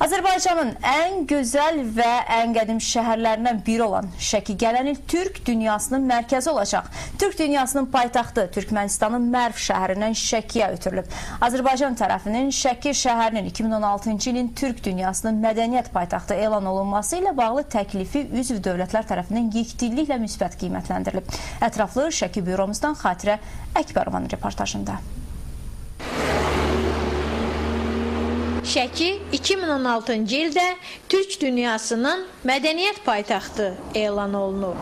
Azərbaycanın ən gözəl və ən qədim şəhərlərindən biri olan Şəki gələn il Türk dünyasının mərkəzi olacaq. Türk dünyasının paytaxtı Türkmənistanın Mərv şəhərindən Şəkiyə ötürülüb. Azərbaycan tərəfinin Şəki şəhərinin 2016-cı ilin Türk dünyasının mədəniyyət paytaxtı elan olunması ilə bağlı təklifi üzv dövlətlər tərəfindən yekdilliklə müsbət qiymətləndirilib. Ətraflı Şəki büromuzdan Xatirə Əkbərovanın reportajında. Şəki 2016-cı ildə Türk dünyasının mədəniyyət paytaxtı elan olunub.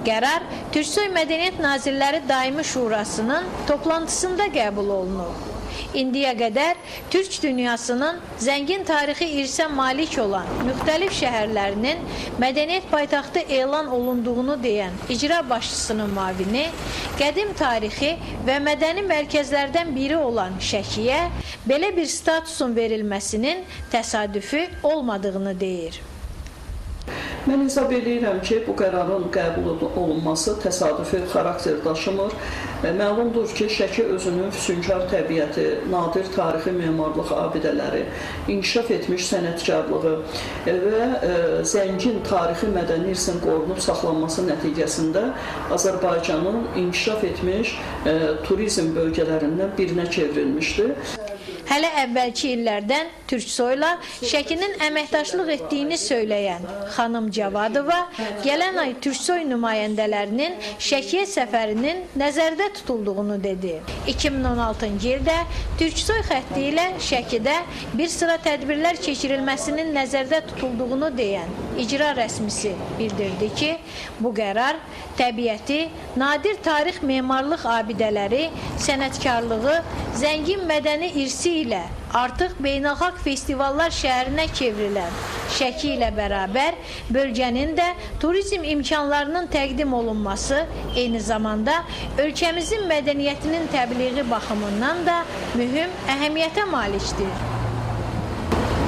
Qərar Türksoy Mədəniyyət Nazirləri Daimi Şurasının toplantısında qəbul olunub. İndiyə qədər Türk dünyasının zəngin tarixi irsə malik olan müxtəlif şəhərlərinin mədəniyyət paytaxtı elan olunduğunu deyən icra başçısının müavini, qədim tarixi və mədəni mərkəzlərdən biri olan Şəkiyə belə bir statusun verilməsinin təsadüfi olmadığını deyir. Mən hesab edirəm ki, bu qərarın qəbul olunması təsadüfi xarakter daşımır. Məlumdur ki, Şəki özünün füsunkar təbiəti, nadir tarixi memarlıq abidələri, inkişaf etmiş sənətkarlığı və zəngin tarixi mədəni irsin qorunub saxlanması nəticəsində Azərbaycanın inkişaf etmiş turizm bölgələrindən birinə çevrilmişdir. Hələ əvvəlki illərdən Türksoyla Şəkinin əməkdaşlıq etdiyini söyləyən xanım Cavadova gələn ay Türksoy nümayəndələrinin Şəkiyə səfərinin nəzərdə tutulduğunu dedi. 2016-cı ildə Türksoy xətti ilə Şəkidə bir sıra tədbirlər keçirilməsinin nəzərdə tutulduğunu deyən icra rəsmisi bildirdi ki, bu qərar təbiəti, nadir tarix memarlıq abidələri, sənətkarlığı, zəngin mədəni irsi ilə artıq beynəlxalq festivallar şəhərinə çevrilən Şəki ilə bərabər bölgənin də turizm imkanlarının təqdim olunması eyni zamanda ölkəmizin mədəniyyətinin təbliği baxımından da mühüm əhəmiyyətə malikdir.